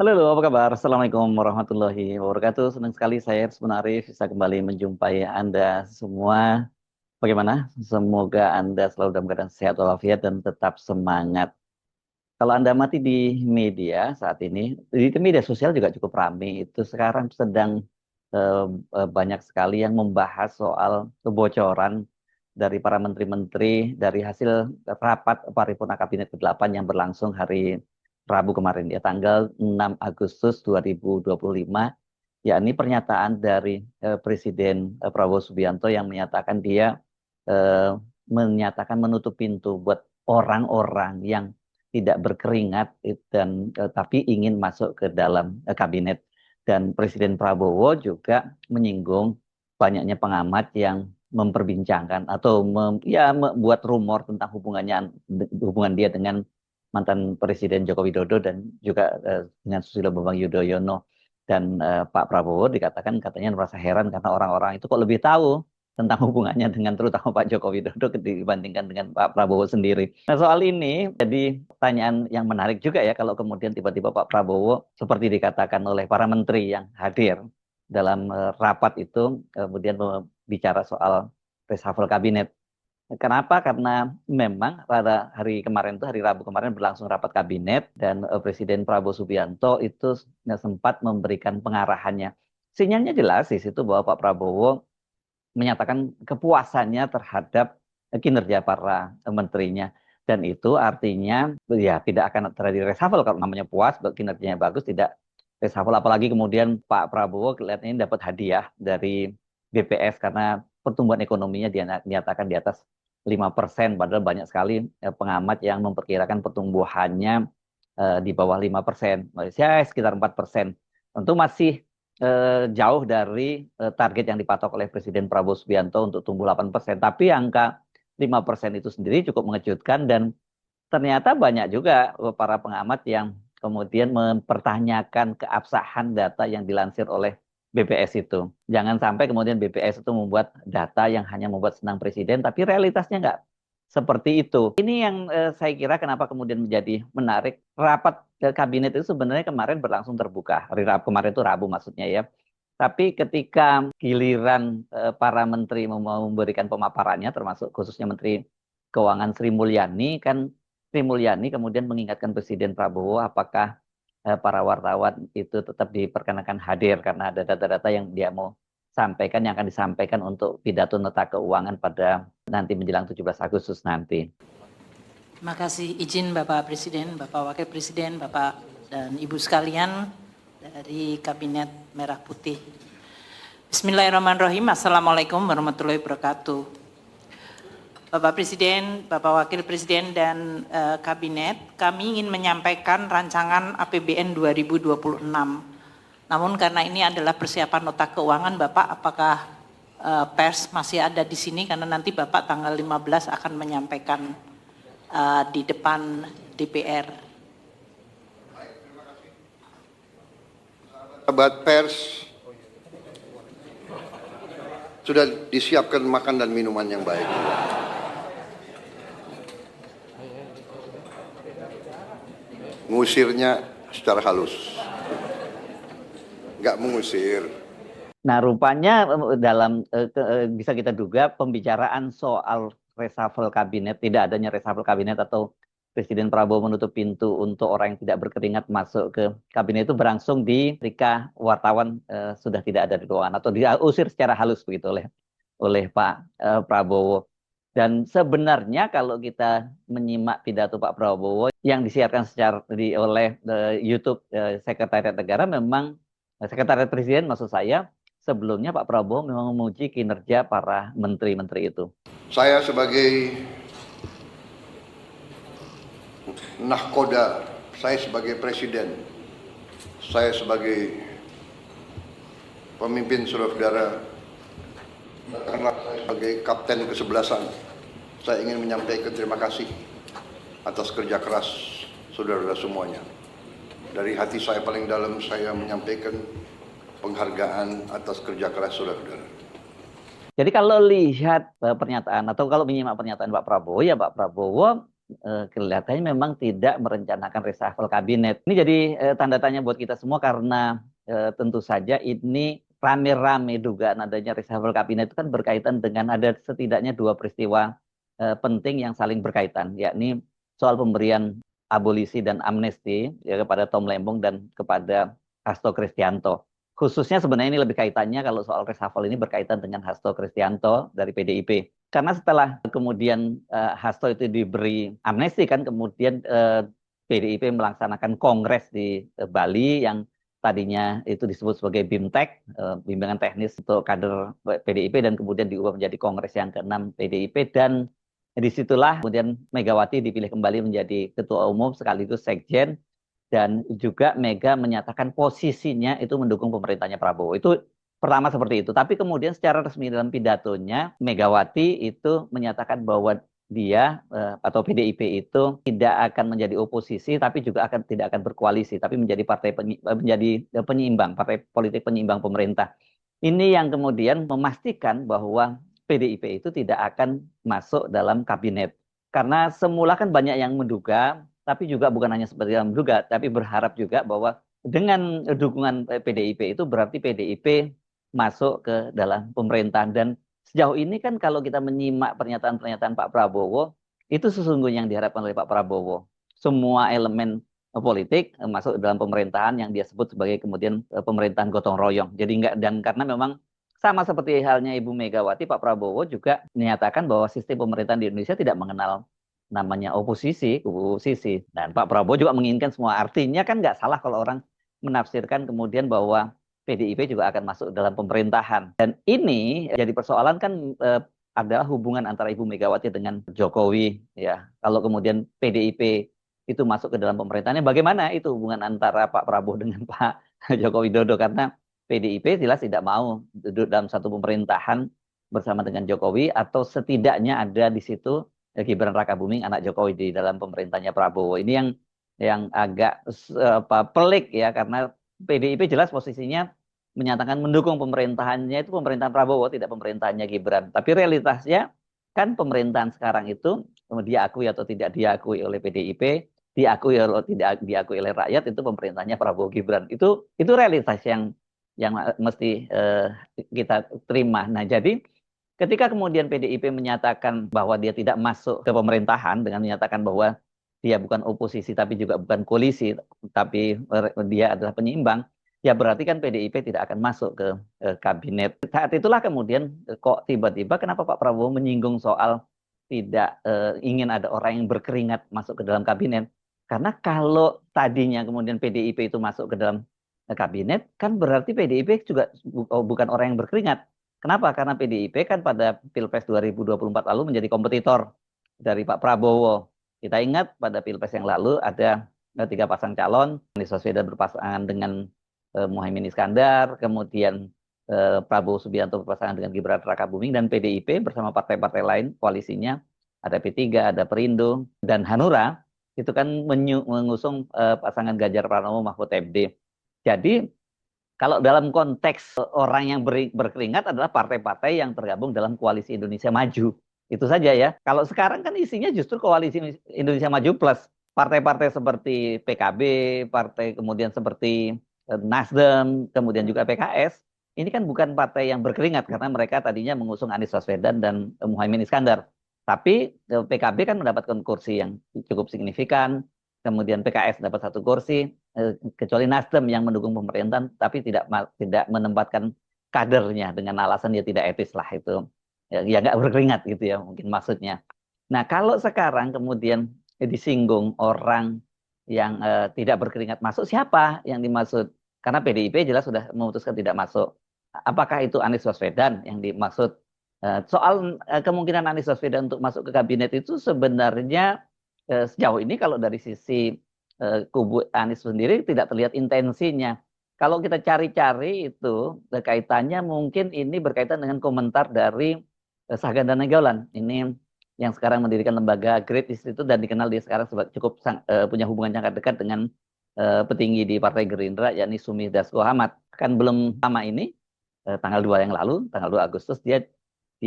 Halo, apa kabar? Assalamualaikum warahmatullahi wabarakatuh. Senang sekali saya sebenarnya bisa kembali menjumpai Anda semua. Bagaimana? Semoga Anda selalu dalam keadaan sehat walafiat dan tetap semangat. Kalau Anda amati di media saat ini, di media sosial juga cukup ramai. Itu sekarang sedang eh, banyak sekali yang membahas soal kebocoran dari para menteri-menteri dari hasil rapat paripurna kabinet ke-8 yang berlangsung hari Rabu kemarin ya tanggal 6 Agustus 2025, yakni pernyataan dari Presiden Prabowo Subianto yang menyatakan dia eh, menyatakan menutup pintu buat orang-orang yang tidak berkeringat dan tapi ingin masuk ke dalam kabinet. Dan Presiden Prabowo juga menyinggung banyaknya pengamat yang memperbincangkan atau membuat rumor tentang hubungan dia dengan mantan Presiden Joko Widodo dan juga dengan Susilo Bambang Yudhoyono. Dan Pak Prabowo dikatakan katanya merasa heran karena orang-orang itu kok lebih tahu tentang hubungannya dengan terutama Pak Joko Widodo dibandingkan dengan Pak Prabowo sendiri. Nah, soal ini jadi pertanyaan yang menarik juga ya kalau kemudian tiba-tiba Pak Prabowo seperti dikatakan oleh para menteri yang hadir dalam rapat itu kemudian bicara soal reshuffle kabinet. Kenapa? Karena memang pada hari kemarin itu, hari Rabu kemarin berlangsung rapat kabinet dan Presiden Prabowo Subianto itu sempat memberikan pengarahannya. Sinyalnya jelas di situ bahwa Pak Prabowo menyatakan kepuasannya terhadap kinerja para menterinya. Dan itu artinya ya tidak akan terjadi reshuffle kalau namanya puas, kinerjanya bagus, tidak reshuffle. Apalagi kemudian Pak Prabowo kelihatannya dapat hadiah dari BPS karena pertumbuhan ekonominya dia dinyatakan di atas 5%, padahal banyak sekali pengamat yang memperkirakan pertumbuhannya di bawah 5%, Malaysia sekitar 4%. Tentu masih jauh dari target yang dipatok oleh Presiden Prabowo Subianto untuk tumbuh 8%. Tapi angka 5% itu sendiri cukup mengejutkan dan ternyata banyak juga para pengamat yang kemudian mempertanyakan keabsahan data yang dilansir oleh BPS itu. Jangan sampai kemudian BPS itu membuat data yang hanya membuat senang presiden, tapi realitasnya nggak seperti itu. Ini yang saya kira kenapa kemudian menjadi menarik. Rapat kabinet itu sebenarnya kemarin berlangsung terbuka. Hari Rabu kemarin itu Rabu maksudnya ya. Tapi ketika giliran para menteri mau memberikan pemaparannya, termasuk khususnya Menteri Keuangan Sri Mulyani, kan Sri Mulyani kemudian mengingatkan Presiden Prabowo apakah para wartawan itu tetap diperkenakan hadir karena ada data-data yang dia mau sampaikan yang akan disampaikan untuk pidato nota keuangan pada nanti menjelang 17 Agustus nanti. Terima kasih izin Bapak Presiden, Bapak Wakil Presiden, Bapak dan Ibu sekalian dari Kabinet Merah Putih. Bismillahirrahmanirrahim. Assalamualaikum warahmatullahi wabarakatuh. Bapak Presiden, Bapak Wakil Presiden dan Kabinet, kami ingin menyampaikan rancangan APBN 2026. Namun karena ini adalah persiapan nota keuangan, Bapak, apakah pers masih ada di sini? Karena nanti Bapak tanggal 15 akan menyampaikan di depan DPR. Sahabat pers, sudah disiapkan makan dan minuman yang baik. Ngusirnya secara halus, nggak mengusir. Nah, rupanya dalam bisa kita duga pembicaraan soal reshuffle kabinet, tidak adanya reshuffle kabinet atau Presiden Prabowo menutup pintu untuk orang yang tidak berkeringat masuk ke kabinet itu berlangsung ketika wartawan sudah tidak ada di ruangan atau diusir secara halus begitu oleh Pak Prabowo. Dan sebenarnya kalau kita menyimak pidato Pak Prabowo yang disiarkan oleh YouTube Sekretariat Negara, memang Sekretariat Presiden maksud saya, sebelumnya Pak Prabowo memang memuji kinerja para menteri-menteri itu. Saya sebagai nahkoda, saya sebagai presiden, saya sebagai pemimpin saudara-saudara, karena sebagai kapten kesebelasan, saya ingin menyampaikan terima kasih atas kerja keras saudara-saudara semuanya. Dari hati saya paling dalam saya menyampaikan penghargaan atas kerja keras saudara-saudara. Jadi kalau lihat pernyataan atau kalau menyimak pernyataan Pak Prabowo, ya Pak Prabowo kelihatannya memang tidak merencanakan reshuffle kabinet. Ini jadi tanda tanya buat kita semua karena tentu saja ini rame-rame dugaan adanya reshuffle kabinet itu kan berkaitan dengan ada setidaknya dua peristiwa penting yang saling berkaitan, yakni soal pemberian abolisi dan amnesti ya kepada Tom Lembong dan kepada Hasto Kristianto. Khususnya sebenarnya ini lebih kaitannya kalau soal reshuffle ini berkaitan dengan Hasto Kristianto dari PDIP. Karena setelah kemudian Hasto itu diberi amnesti kan kemudian PDIP melaksanakan kongres di Bali yang tadinya itu disebut sebagai BIMTEK, bimbingan teknis untuk kader PDIP dan kemudian diubah menjadi kongres yang ke-6 PDIP dan disitulah kemudian Megawati dipilih kembali menjadi ketua umum sekaligus sekjen dan juga Mega menyatakan posisinya itu mendukung pemerintahnya Prabowo. Itu pertama seperti itu. Tapi kemudian secara resmi dalam pidatonya Megawati itu menyatakan bahwa dia atau PDIP itu tidak akan menjadi oposisi tapi juga tidak akan berkoalisi tapi menjadi menjadi penyeimbang, partai politik penyeimbang pemerintah. Ini yang kemudian memastikan bahwa PDIP itu tidak akan masuk dalam kabinet. Karena semula kan banyak yang menduga tapi juga bukan hanya seperti yang menduga, tapi berharap juga bahwa dengan dukungan PDIP itu berarti PDIP masuk ke dalam pemerintahan. Dan sejauh ini kan kalau kita menyimak pernyataan-pernyataan Pak Prabowo, itu sesungguhnya yang diharapkan oleh Pak Prabowo. Semua elemen politik masuk dalam pemerintahan yang dia sebut sebagai kemudian pemerintahan gotong royong. Jadi enggak, dan karena memang sama seperti halnya Ibu Megawati, Pak Prabowo juga menyatakan bahwa sistem pemerintahan di Indonesia tidak mengenal namanya oposisi. Dan Pak Prabowo juga menginginkan semua. Artinya kan nggak salah kalau orang menafsirkan kemudian bahwa PDIP juga akan masuk dalam pemerintahan. Dan ini jadi persoalan kan adalah hubungan antara Ibu Megawati dengan Jokowi. Ya, kalau kemudian PDIP itu masuk ke dalam pemerintahannya, bagaimana itu hubungan antara Pak Prabowo dengan Pak Joko Widodo? Karena PDIP jelas tidak mau duduk dalam satu pemerintahan bersama dengan Jokowi atau setidaknya ada di situ Gibran Rakabuming anak Jokowi di dalam pemerintahnya Prabowo. Ini yang agak pelik ya karena PDIP jelas posisinya menyatakan mendukung pemerintahannya itu pemerintahan Prabowo tidak pemerintahannya Gibran. Tapi realitasnya kan pemerintahan sekarang itu diakui atau tidak diakui oleh PDIP, diakui atau tidak diakui oleh rakyat itu pemerintahnya Prabowo Gibran. Itu realitas yang mesti kita terima. Nah, jadi ketika kemudian PDIP menyatakan bahwa dia tidak masuk ke pemerintahan dengan menyatakan bahwa dia bukan oposisi tapi juga bukan koalisi, tapi dia adalah penyeimbang, ya berarti kan PDIP tidak akan masuk ke kabinet. Saat itulah kemudian kok tiba-tiba kenapa Pak Prabowo menyinggung soal tidak ingin ada orang yang berkeringat masuk ke dalam kabinet. Karena kalau tadinya kemudian PDIP itu masuk ke dalam kabinet, kan berarti PDIP juga bukan orang yang berkeringat. Kenapa? Karena PDIP kan pada Pilpres 2024 lalu menjadi kompetitor dari Pak Prabowo. Kita ingat pada Pilpres yang lalu ada 3 pasang calon, Anies Baswedan berpasangan dengan Muhaimin Iskandar, kemudian Prabowo Subianto berpasangan dengan Gibran Rakabuming, dan PDIP bersama partai-partai lain koalisinya, ada P3, ada Perindo, dan Hanura, itu kan mengusung pasangan Ganjar Pranowo Mahfud MD. Jadi kalau dalam konteks orang yang berkeringat adalah partai-partai yang tergabung dalam Koalisi Indonesia Maju. Itu saja ya. Kalau sekarang kan isinya justru Koalisi Indonesia Maju plus partai-partai seperti PKB, partai kemudian seperti Nasdem, kemudian juga PKS. Ini kan bukan partai yang berkeringat karena mereka tadinya mengusung Anies Baswedan dan Muhaimin Iskandar. Tapi PKB kan mendapatkan kursi yang cukup signifikan. Kemudian PKS dapat 1 kursi, kecuali Nasdem yang mendukung pemerintahan, tapi tidak menempatkan kadernya dengan alasan dia tidak etis lah itu. Ya nggak berkeringat gitu ya mungkin maksudnya. Nah kalau sekarang kemudian disinggung orang yang tidak berkeringat masuk, siapa yang dimaksud? Karena PDIP jelas sudah memutuskan tidak masuk. Apakah itu Anies Baswedan yang dimaksud? Soal kemungkinan Anies Baswedan untuk masuk ke kabinet itu sebenarnya sejauh ini kalau dari sisi kubu Anies sendiri tidak terlihat intensinya. Kalau kita cari-cari itu kaitannya mungkin ini berkaitan dengan komentar dari Saganda Nainggolan. Ini yang sekarang mendirikan lembaga Great Institute dan dikenal dia sekarang cukup punya hubungan sangat dekat dengan petinggi di Partai Gerindra yakni Sumi Dasko Ahmad. Kan belum lama ini tanggal 2 yang lalu, tanggal 2 Agustus dia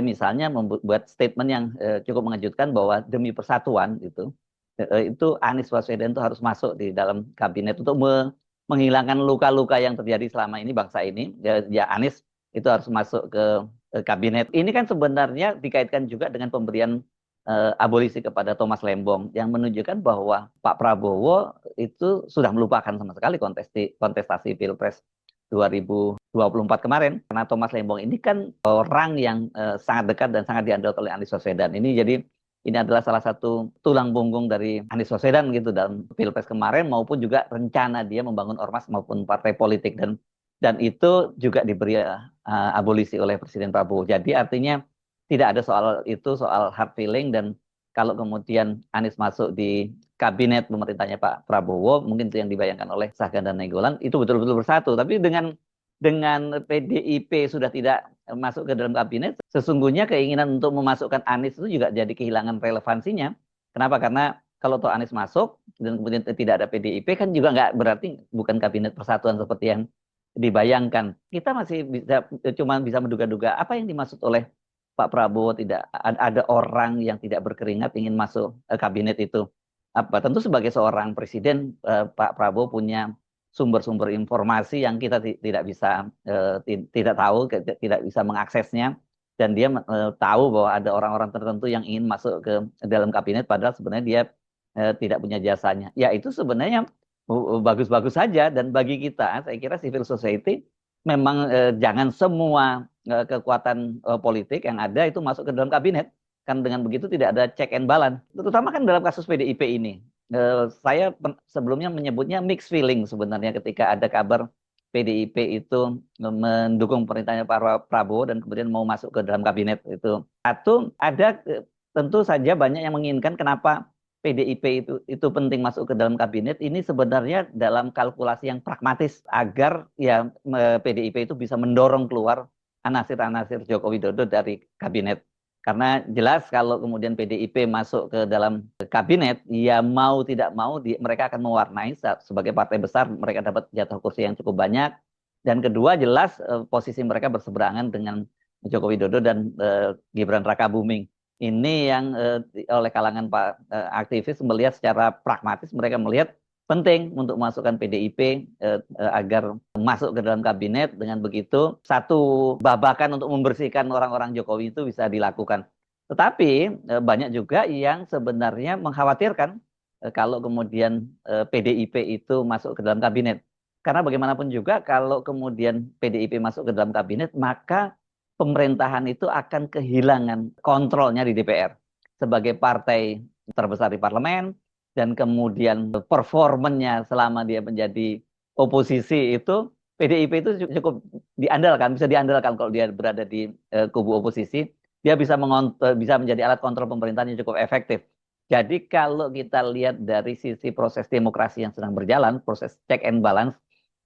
misalnya membuat statement yang cukup mengejutkan bahwa demi persatuan gitu itu Anies Baswedan itu harus masuk di dalam kabinet untuk menghilangkan luka-luka yang terjadi selama ini bangsa ini. Ya Anies itu harus masuk ke kabinet. Ini kan sebenarnya dikaitkan juga dengan pemberian abolisi kepada Thomas Lembong yang menunjukkan bahwa Pak Prabowo itu sudah melupakan sama sekali kontestasi Pilpres 2024 kemarin, karena Thomas Lembong ini kan orang yang sangat dekat dan sangat diandalkan oleh Anies Baswedan. Ini adalah salah satu tulang punggung dari Anies Baswedan gitu dalam Pilpres kemarin, maupun juga rencana dia membangun ormas maupun partai politik, dan itu juga diberi abolisi oleh Presiden Prabowo. Jadi artinya tidak ada soal itu, soal hard feeling. Dan kalau kemudian Anies masuk di kabinet pemerintahnya Pak Prabowo, mungkin itu yang dibayangkan oleh Sahgan dan Nainggolan, itu betul-betul bersatu. Tapi dengan PDIP sudah tidak masuk ke dalam kabinet, sesungguhnya keinginan untuk memasukkan Anies itu juga jadi kehilangan relevansinya. Kenapa? Karena kalau toh Anies masuk dan kemudian tidak ada PDIP, kan juga nggak berarti bukan kabinet persatuan seperti yang dibayangkan. Kita masih cuma bisa menduga-duga apa yang dimaksud oleh Pak Prabowo. Tidak ada orang yang tidak berkeringat ingin masuk kabinet itu. Apa? Tentu sebagai seorang presiden, Pak Prabowo punya sumber-sumber informasi yang kita tidak bisa tidak tahu, tidak bisa mengaksesnya, dan dia tahu bahwa ada orang-orang tertentu yang ingin masuk ke dalam kabinet padahal sebenarnya dia tidak punya jasanya. Ya itu sebenarnya bagus-bagus saja, dan bagi kita saya kira civil society memang jangan semua kekuatan politik yang ada itu masuk ke dalam kabinet. Kan dengan begitu tidak ada check and balance. Terutama kan dalam kasus PDIP ini. Saya sebelumnya menyebutnya mixed feeling sebenarnya ketika ada kabar PDIP itu mendukung pemerintahnya Pak Prabowo dan kemudian mau masuk ke dalam kabinet itu. Satu, ada tentu saja banyak yang menginginkan kenapa PDIP itu penting masuk ke dalam kabinet. Ini sebenarnya dalam kalkulasi yang pragmatis agar ya PDIP itu bisa mendorong keluar anasir-anasir Joko Widodo dari kabinet. Karena jelas kalau kemudian PDIP masuk ke dalam kabinet, ya mau tidak mau mereka akan mewarnai sebagai partai besar, mereka dapat jatah kursi yang cukup banyak. Dan kedua, jelas posisi mereka berseberangan dengan Joko Widodo dan Gibran Rakabuming. Ini yang oleh kalangan aktivis melihat secara pragmatis, mereka melihat penting untuk memasukkan PDIP agar masuk ke dalam kabinet. Dengan begitu, satu babakan untuk membersihkan orang-orang Jokowi itu bisa dilakukan. Tetapi banyak juga yang sebenarnya mengkhawatirkan kalau kemudian PDIP itu masuk ke dalam kabinet. Karena bagaimanapun juga kalau kemudian PDIP masuk ke dalam kabinet, maka pemerintahan itu akan kehilangan kontrolnya di DPR. Sebagai partai terbesar di parlemen, dan kemudian performanya selama dia menjadi oposisi itu, PDIP itu cukup diandalkan, bisa diandalkan kalau dia berada di kubu oposisi, dia bisa menjadi alat kontrol pemerintahan yang cukup efektif. Jadi kalau kita lihat dari sisi proses demokrasi yang sedang berjalan, proses check and balance,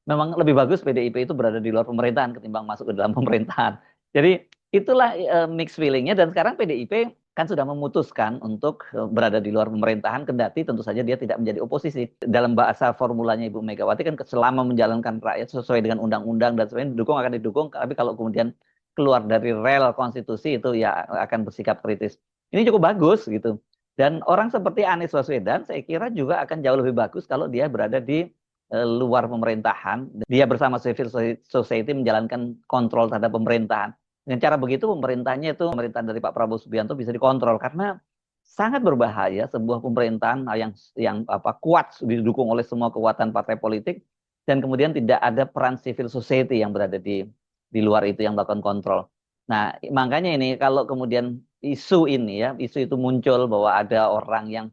memang lebih bagus PDIP itu berada di luar pemerintahan ketimbang masuk ke dalam pemerintahan. Jadi itulah mixed feelingnya, dan sekarang PDIP kan sudah memutuskan untuk berada di luar pemerintahan, kendati tentu saja dia tidak menjadi oposisi. Dalam bahasa formulanya Ibu Megawati kan selama menjalankan rakyat sesuai dengan undang-undang dan sebagainya, didukung akan didukung, tapi kalau kemudian keluar dari rel konstitusi itu ya akan bersikap kritis. Ini cukup bagus gitu. Dan orang seperti Anies Baswedan saya kira juga akan jauh lebih bagus kalau dia berada di luar pemerintahan. Dia bersama civil society menjalankan kontrol terhadap pemerintahan. Dengan cara begitu pemerintahan dari Pak Prabowo Subianto bisa dikontrol, karena sangat berbahaya sebuah pemerintahan yang kuat didukung oleh semua kekuatan partai politik, dan kemudian tidak ada peran civil society yang berada di luar itu yang melakukan kontrol. Nah, makanya ini kalau kemudian isu itu muncul bahwa ada orang yang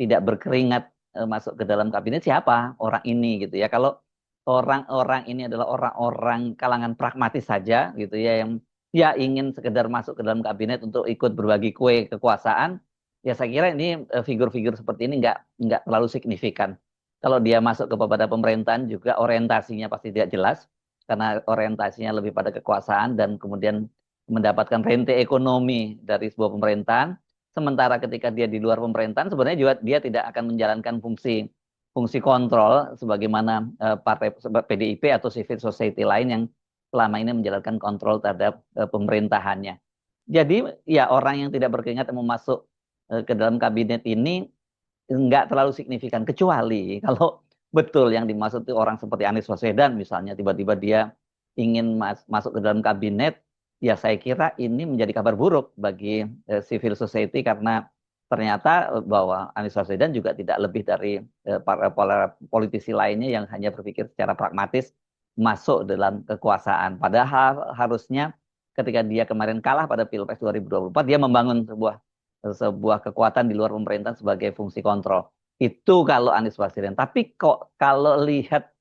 tidak berkeringat masuk ke dalam kabinet, siapa orang ini gitu ya. Kalau orang-orang ini adalah orang-orang kalangan pragmatis saja gitu ya, yang ya ingin sekedar masuk ke dalam kabinet untuk ikut berbagi kue kekuasaan, ya saya kira ini figur-figur seperti ini nggak terlalu signifikan. Kalau dia masuk kepada pemerintahan juga orientasinya pasti tidak jelas, karena orientasinya lebih pada kekuasaan dan kemudian mendapatkan rente ekonomi dari sebuah pemerintahan. Sementara ketika dia di luar pemerintahan, sebenarnya juga dia tidak akan menjalankan fungsi kontrol sebagaimana partai PDIP atau civil society lain yang selama ini menjalankan kontrol terhadap pemerintahannya. Jadi ya orang yang tidak berkeringat yang mau masuk ke dalam kabinet ini nggak terlalu signifikan, kecuali kalau betul yang dimaksud itu orang seperti Anies Baswedan misalnya, tiba-tiba dia ingin masuk ke dalam kabinet, ya saya kira ini menjadi kabar buruk bagi civil society, karena ternyata bahwa Anies Baswedan juga tidak lebih dari para politisi lainnya yang hanya berpikir secara pragmatis masuk dalam kekuasaan. Padahal harusnya ketika dia kemarin kalah pada Pilpres 2024, dia membangun sebuah kekuatan di luar pemerintahan sebagai fungsi kontrol. Itu kalau Anies Baswedan. Tapi kok kalau lihat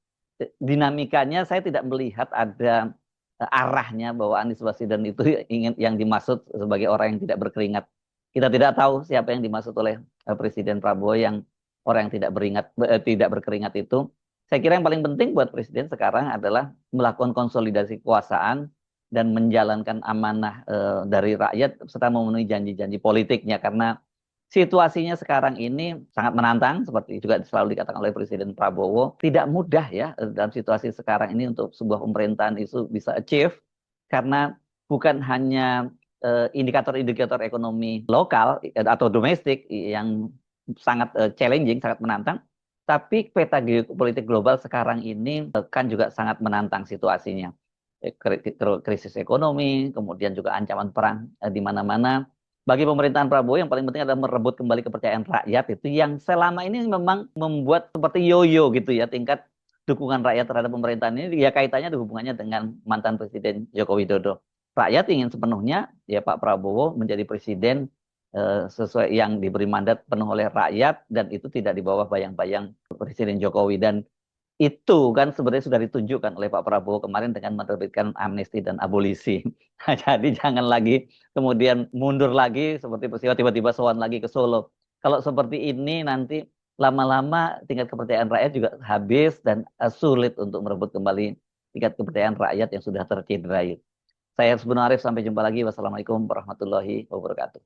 dinamikanya, saya tidak melihat ada arahnya bahwa Anies Baswedan itu ingin yang dimaksud sebagai orang yang tidak berkeringat. Kita tidak tahu siapa yang dimaksud oleh Presiden Prabowo yang orang yang tidak berkeringat itu. Saya kira yang paling penting buat Presiden sekarang adalah melakukan konsolidasi kekuasaan dan menjalankan amanah dari rakyat serta memenuhi janji-janji politiknya, karena situasinya sekarang ini sangat menantang, seperti juga selalu dikatakan oleh Presiden Prabowo. Tidak mudah ya dalam situasi sekarang ini untuk sebuah pemerintahan itu bisa achieve, karena bukan hanya indikator-indikator ekonomi lokal atau domestik yang sangat challenging, sangat menantang, tapi peta geopolitik global sekarang ini kan juga sangat menantang situasinya. Krisis ekonomi, kemudian juga ancaman perang di mana-mana. Bagi pemerintahan Prabowo yang paling penting adalah merebut kembali kepercayaan rakyat, itu yang selama ini memang membuat seperti yoyo gitu ya, tingkat dukungan rakyat terhadap pemerintahan ini ya kaitannya hubungannya dengan mantan Presiden Joko Widodo. Rakyat ingin sepenuhnya ya Pak Prabowo menjadi presiden sesuai yang diberi mandat penuh oleh rakyat, dan itu tidak di bawah bayang-bayang Presiden Jokowi. Dan itu kan sebenarnya sudah ditunjukkan oleh Pak Prabowo kemarin dengan menerbitkan amnesti dan abolisi. Jadi jangan lagi kemudian mundur lagi seperti peristiwa tiba-tiba sowan lagi ke Solo. Kalau seperti ini nanti lama-lama tingkat kepercayaan rakyat juga habis dan sulit untuk merebut kembali tingkat kepercayaan rakyat yang sudah tercederai. Saya Hersbun Arif, sampai jumpa lagi. Wassalamualaikum warahmatullahi wabarakatuh.